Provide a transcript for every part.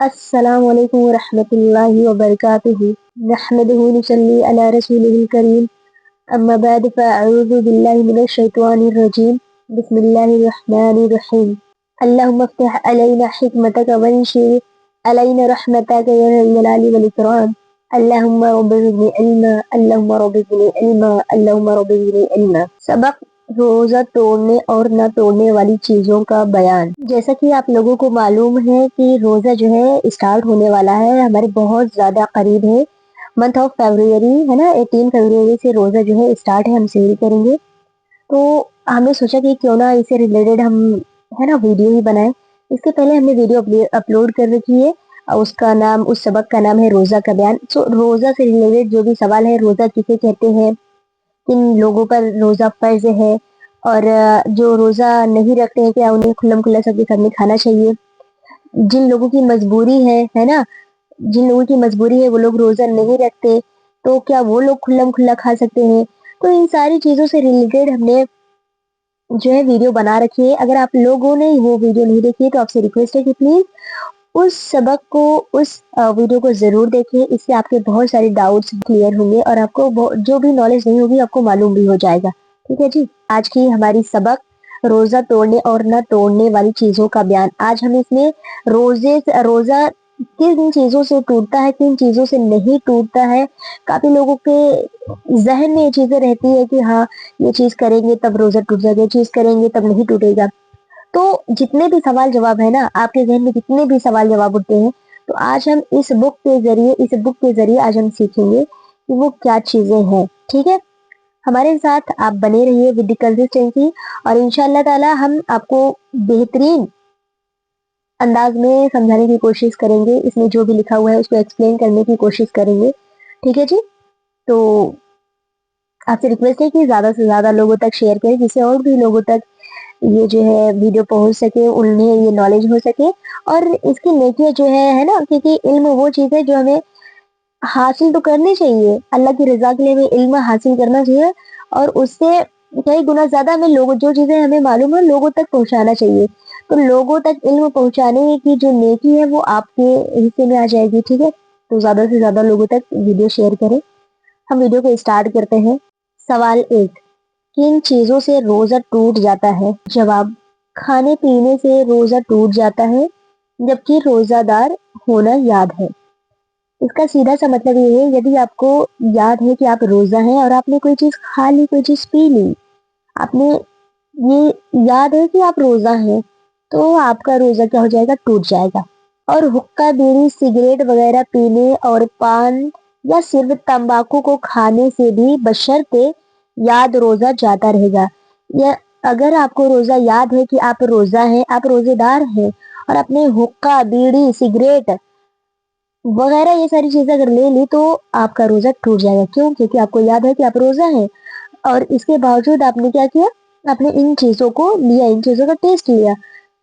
السلام علیکم ورحمۃ اللہ وبرکاتہ نحمدہ ونصلی علی رسولہ الکریم اما بعد فاعوذ باللہ من الشیطان الرجیم بسم اللہ الرحمن الرحیم اللہم افتح علینا حکمتک وانشر علینا رحمتک یا ذا الجلال والاکرام اللہم رب زدنی علما اللہم رب زدنی علما اللہم رب زدنی علما۔ سبق روزہ توڑنے اور نہ توڑنے والی چیزوں کا بیان۔ جیسا کہ آپ لوگوں کو معلوم ہے کہ روزہ جو ہے اسٹارٹ ہونے والا ہے، ہمارے بہت زیادہ قریب ہے، منتھ آف فیبروری ہے نا، 18 فیبروری سے روزہ جو ہے اسٹارٹ ہے، ہم سیل کریں گے۔ تو ہم نے سوچا کہ کیوں نہ اسے ریلیٹڈ ہم ہے نا ویڈیو ہی بنائیں۔ اس کے پہلے ہم نے ویڈیو اپلوڈ کر رکھی ہے، اس کا نام، اس سبق کا نام ہے روزہ کا بیان۔ روزہ سے ریلیٹڈ جو بھی سوال ہے، روزہ کسے کہتے ہیں، کن لوگوں پر روزہ فرض ہے، اور جو روزہ نہیں رکھتے ہیں کیا انہیں کھلم کھلا سب کے سامنے کھانا چاہیے، جن لوگوں کی مجبوری ہے نا، جن لوگوں کی مجبوری ہے وہ لوگ روزہ نہیں رکھتے تو کیا وہ لوگ کھلم کھلا کھا سکتے ہیں۔ تو ان ساری چیزوں سے ریلیٹڈ ہم نے جو ہے ویڈیو بنا رکھی ہے۔ اگر آپ لوگوں نے وہ ویڈیو نہیں دیکھی ہے تو آپ سے ریکویسٹ ہے کہ پلیز اس سبق کو، اس ویڈیو کو ضرور دیکھیں، اس سے آپ کے بہت سارے ڈاؤٹس کلیئر ہوں گے اور آپ کو جو بھی نالج نہیں ہوگی آپ کو معلوم بھی ہو جائے گا، ٹھیک ہے جی۔ آج کی ہماری سبق روزہ توڑنے اور نہ توڑنے والی چیزوں کا بیان۔ آج ہم اس میں روزہ کن چیزوں سے ٹوٹتا ہے، کن چیزوں سے نہیں ٹوٹتا ہے۔ کافی لوگوں کے ذہن میں یہ چیزیں رہتی ہے کہ ہاں یہ چیز کریں گے تب روزہ ٹوٹ جائے گا، یہ چیز کریں گے تب نہیں ٹوٹے گا۔ تو جتنے بھی سوال جواب ہے نا، آپ کے ذہن میں جتنے بھی سوال جواب اٹھتے ہیں، تو آج ہم اس بک کے ذریعے آج ہم سیکھیں گے کہ وہ کیا چیزیں ہیں، ٹھیک ہے۔ ہمارے ساتھ آپ بنے رہیے ود دی کنسسٹنسی، اور انشاءاللہ تعالی ہم آپ کو بہترین انداز میں سمجھانے کی کوشش کریں گے۔ اس میں جو بھی لکھا ہوا ہے اس کو ایکسپلین کرنے کی کوشش کریں گے، ٹھیک ہے جی۔ تو آپ سے ریکویسٹ ہے کہ زیادہ سے زیادہ لوگوں تک شیئر کریں، جس سے اور بھی لوگوں تک یہ جو ہے ویڈیو پہنچ سکے، انہیں یہ نالج ہو سکے، اور اس کی نیکیاں جو ہے نا، کیونکہ علم وہ چیز ہے جو ہمیں حاصل تو کرنی چاہیے، اللہ کی رضا کے لیے ہمیں علم حاصل کرنا چاہیے، اور اس سے کئی گنا زیادہ ہمیں جو چیزیں ہمیں معلوم ہے لوگوں تک پہنچانا چاہیے۔ تو لوگوں تک علم پہنچانے کی جو نیکی ہے وہ آپ کے حصے میں آ جائے گی، ٹھیک ہے۔ تو زیادہ سے زیادہ لوگوں تک ویڈیو شیئر کریں۔ ہم ویڈیو کو اسٹارٹ کرتے ہیں۔ سوال 1، کن چیزوں سے روزہ ٹوٹ جاتا ہے؟ جواب، کھانے پینے سے روزہ ٹوٹ جاتا ہے جبکہ روزہ دار ہونا یاد ہے۔ اس کا سیدھا سا مطلب یہ ہے، یدی آپ کو یاد ہے کہ آپ روزہ ہیں اور آپ نے کوئی چیز کھا لی، کوئی چیز پی لی، آپ نے یہ یاد ہے کہ آپ روزہ ہیں، تو آپ کا روزہ کیا ہو جائے گا؟ ٹوٹ جائے گا۔ اور حقہ، بیڑی، سگریٹ وغیرہ پینے اور پان یا صرف تمباکو کو کھانے سے بھی بشرطے یاد روزہ جاتا رہے گا۔ یا اگر آپ کو روزہ یاد ہے کہ آپ روزہ ہیں، آپ روزے دار ہیں، اور آپ نے حقہ، بیڑی، سگریٹ وغیرہ یہ ساری چیزیں اگر لے لی تو آپ کا روزہ ٹوٹ جائے گا۔ کیوں؟ کیونکہ آپ کو یاد ہے کہ آپ روزہ ہیں، اور اس کے باوجود آپ نے کیا کیا؟ آپ نے ان چیزوں کو لیا، ان چیزوں کا ٹیسٹ لیا،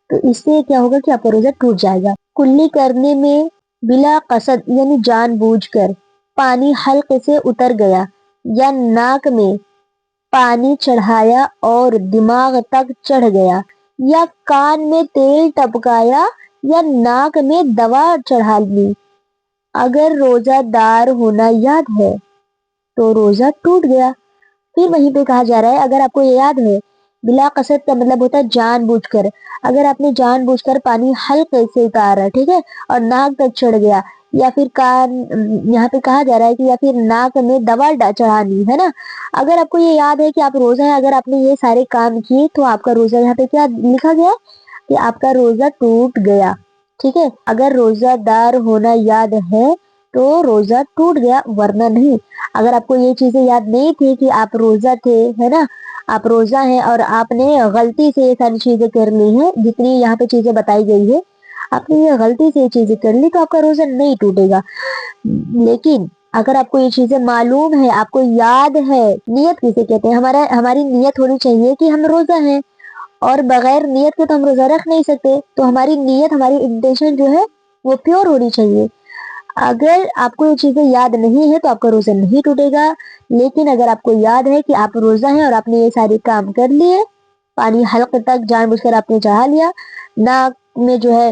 تو اس سے کیا ہوگا کہ آپ کا روزہ ٹوٹ جائے گا۔ کلی کرنے میں بلا قصد یعنی جان بوجھ کر پانی حلق سے اتر گیا، یا ناک میں پانی چڑھایا اور دماغ تک چڑھ گیا، یا کان میں تیل ٹپکایا یا ناک میں دوا چڑھا لی، اگر روزہ دار ہونا یاد ہے تو روزہ ٹوٹ گیا۔ پھر وہیں پہ کہا جا رہا ہے، اگر آپ کو یہ یاد ہے، بلا قصد کا مطلب ہوتا ہے جان بوجھ کر، اگر آپ نے جان بوجھ کر پانی حلقے سے اتارا، ٹھیک ہے، اور ناک تک چڑھ گیا، یا پھر کان، یہاں پہ کہا جا رہا ہے کہ یا پھر ناک میں دوا چڑھانی ہے نا، اگر آپ کو یہ یاد ہے کہ آپ روزہ ہیں، اگر آپ نے یہ سارے کام کیے تو آپ کا روزہ، یہاں پہ کیا لکھا گیا کہ آپ کا روزہ ٹوٹ گیا، ٹھیک ہے۔ اگر روزہ دار ہونا یاد ہے تو روزہ ٹوٹ گیا، ورنہ نہیں۔ اگر آپ کو یہ چیزیں یاد نہیں تھی کہ آپ روزہ تھے، ہے نا، آپ روزہ ہیں اور آپ نے غلطی سے یہ ساری چیزیں کر لی ہیں، جتنی یہاں پہ چیزیں بتائی گئی ہے، آپ نے یہ غلطی سے یہ چیزیں کر لی تو آپ کا روزہ نہیں ٹوٹے گا۔ لیکن اگر آپ کو یہ چیزیں معلوم ہے، آپ کو یاد ہے، نیت کسے کہتے ہیں؟ ہماری نیت ہونی چاہیے کہ ہم روزہ ہیں، اور بغیر نیت کے تو ہم روزہ رکھ نہیں سکتے، تو ہماری نیت، ہماری انٹینشن جو ہے وہ پیور ہونی چاہیے۔ اگر آپ کو یہ چیزیں یاد نہیں ہے تو آپ کا روزہ نہیں ٹوٹے گا، لیکن اگر آپ کو یاد ہے کہ آپ روزہ ہیں اور آپ نے یہ سارے کام کر لیے، پانی حلق تک جان بوجھ کر آپ نے چڑھا لیا، ناک میں جو ہے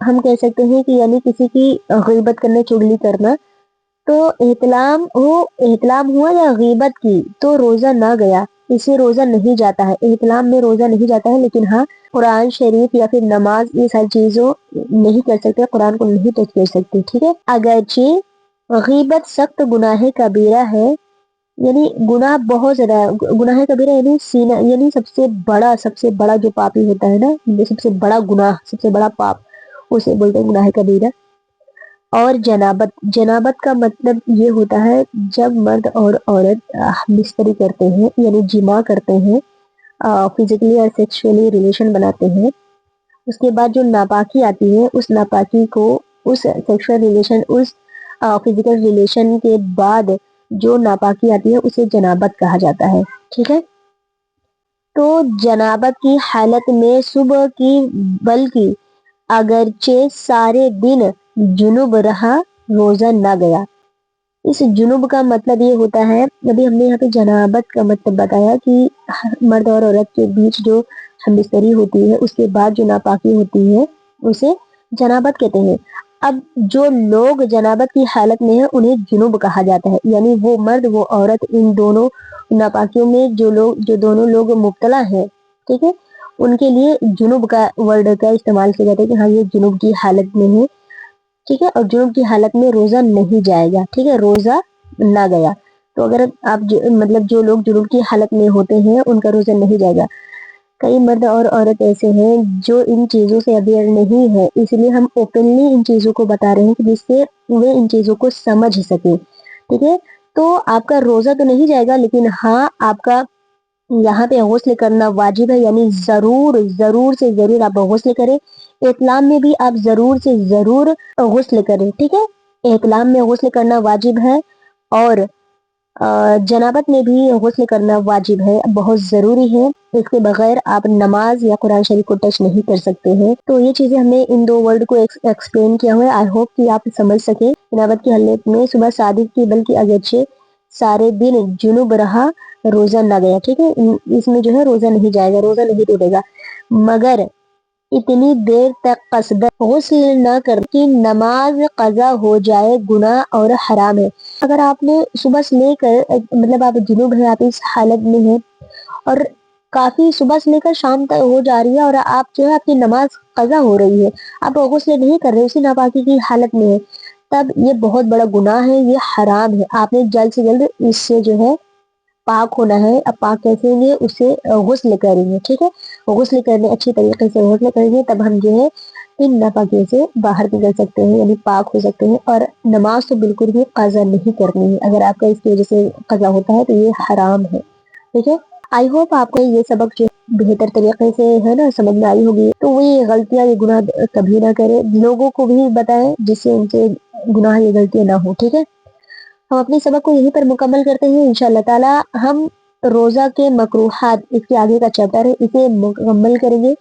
ہم کہہ سکتے ہیں کہ یعنی کسی کی غیبت کرنا، چغلی کرنا، تو احتلام ہوا یا غیبت کی تو روزہ نہ گیا، اسے روزہ نہیں جاتا ہے، احتلام میں روزہ نہیں جاتا ہے، لیکن ہاں قرآن شریف یا پھر نماز یہ ساری چیزوں نہیں کر سکتے، قرآن کو نہیں ٹچ کر سکتے، ٹھیک ہے۔ اگرچہ غیبت سخت گناہ کبیرہ ہے، یعنی گناہ بہت زیادہ گناہ کبیرہ یعنی سینہ، یعنی سب سے بڑا جو پاپی ہوتا ہے نا، سب سے بڑا گناہ، سب سے بڑا پاپ، اسے بولتے ہیں گناہ کبیرہ۔ اور جنابت کا مطلب یہ ہوتا ہے جب مرد اور عورت مستری کرتے ہیں، یعنی جماع کرتے ہیں، فزیکلی اور سیکشولی ریلیشن بناتے ہیں، اس کے بعد جو ناپاکی آتی ہے، اس ناپاکی کو، اس سیکشل ریلیشن، اس فزیکل ریلیشن کے بعد جو ناپاکی آتی ہے اسے جنابت کہا جاتا ہے، ٹھیک ہے۔ تو جنابت کی حالت میں صبح کی بلکہ اگرچہ سارے دن جنوب رہا، روزہ نہ گیا۔ اس جنوب کا مطلب یہ ہوتا ہے، ابھی ہم نے یہاں پہ جنابت کا مطلب بتایا کہ مرد اور عورت کے بیچ جو ہمبستری ہوتی ہے اس کے بعد جو ناپاکی ہوتی ہے اسے جنابت کہتے ہیں۔ اب جو لوگ جنابت کی حالت میں ہیں انہیں جنوب کہا جاتا ہے، یعنی وہ مرد وہ عورت ان دونوں ناپاکیوں میں جو دونوں لوگ مبتلا ہیں، ٹھیک ہے، ان کے لیے جنوب کا ورڈ کا استعمال کیا جاتا ہے کہ ہاں یہ جنوب کی حالت میں ہے، ٹھیک ہے، اور جنوب کی حالت میں روزہ نہیں جائے گا، ٹھیک ہے، روزہ نہ گیا۔ تو اگر آپ مطلب جو لوگ جنوب کی حالت میں ہوتے ہیں ان کا روزہ نہیں جائے گا۔ کئی مرد اور عورت ایسے ہیں جو ان چیزوں سے اویئر نہیں ہے، اس لیے ہم اوپنلی ان چیزوں کو بتا رہے ہیں کہ جس سے وہ ان چیزوں کو سمجھ سکے، ٹھیک ہے۔ تو آپ کا روزہ تو نہیں جائے گا، لیکن ہاں آپ کا یہاں پہ غسل کرنا واجب ہے، یعنی ضرور سے ضرور آپ غسل کریں۔ احتلام میں بھی آپ ضرور سے ضرور غسل کریں، ٹھیک ہے، احتلام میں غسل کرنا واجب ہے، اور جنابت میں بھی غسل کرنا واجب ہے، بہت ضروری ہے، اس کے بغیر آپ نماز یا قرآن شریف کو ٹچ نہیں کر سکتے ہیں۔ تو یہ چیزیں ہم نے ان دو ورڈ کو ایکسپلین کیا ہوا ہے، آئی ہوپ کہ آپ سمجھ سکیں۔ جنابت کی حالت میں صبح صادق کی بلکہ اگرچہ سارے دن جنوب رہا، روزہ نہ گیا، ٹھیک ہے، اس میں جو ہے روزہ نہیں جائے گا، روزہ نہیں ٹوٹے گا، مگر اتنی دیر تک قصدن غسل نہ کر کہ نماز قضا ہو جائے، گناہ اور حرام ہے۔ اگر آپ نے صبح سے لے کر مطلب آپ جنوب ہے، آپ اس حالت میں ہیں اور کافی صبح سے لے کر شام تک ہو جا رہی ہے اور آپ جو ہے آپ کی نماز قضا ہو رہی ہے، آپ غسل نہیں کر رہے، اسی ناپاکی کی حالت میں ہے، تب یہ بہت بڑا گناہ ہے، یہ حرام ہے۔ آپ نے جلد سے جلد اس سے جو ہے پاک ہونا ہے۔ اب پاک کیسے ہوں گے؟ اسے غسل کریں گے، ٹھیک ہے، غسل کرنے اچھی طریقے سے غسل کریں گے، تب ہم جو ہے ان ناپاکیوں سے باہر نکل سکتے ہیں، یعنی پاک ہو سکتے ہیں، اور نماز تو بالکل بھی قضا نہیں کرنی ہے۔ اگر آپ کا اس کی وجہ سے قضا ہوتا ہے تو یہ حرام ہے، ٹھیک ہے۔ آئی ہوپ آپ کو یہ سبق جو بہتر طریقے سے ہے نا سمجھ میں آئی ہوگی، تو وہ یہ غلطیاں یہ گناہ کبھی نہ کرے، لوگوں کو بھی بتائیں جس سے ان سے گناہ یہ غلطیاں نہ ہو، ٹھیک ہے۔ ہم اپنے سبق کو یہیں پر مکمل کرتے ہیں، انشاءاللہ تعالی ہم روزہ کے مکروہات، اس کے آگے کا چیپٹر ہے، اسے مکمل کریں گے،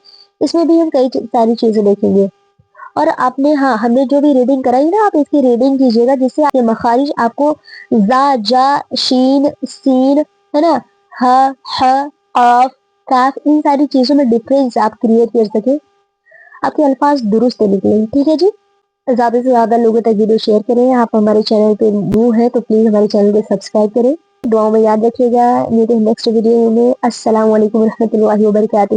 اس میں بھی ہم کئی ساری چیزیں دیکھیں گے، اور آپ نے ہم نے جو بھی ریڈنگ کرائی نا آپ اس کی ریڈنگ کیجیے گا، جس سے آپ کے مخارج آپ کو زا، جا، شین، سین، ہے نا، ہ، ح، قاف، کاف، ان ساری چیزوں میں ڈفرینس آپ کریٹ کر سکیں، آپ کے الفاظ درست نکلیں، ٹھیک ہے جی۔ زیادہ سے زیادہ لوگوں تک ویڈیو شیئر کریں۔ آپ ہمارے چینل پہ نیو ہے تو پلیز ہمارے چینل کو سبسکرائب کریں، دعاؤں میں یاد رکھیے گا۔ میرے نیکسٹ ویڈیو میں السلام علیکم ورحمۃ اللہ وبرکاتہ۔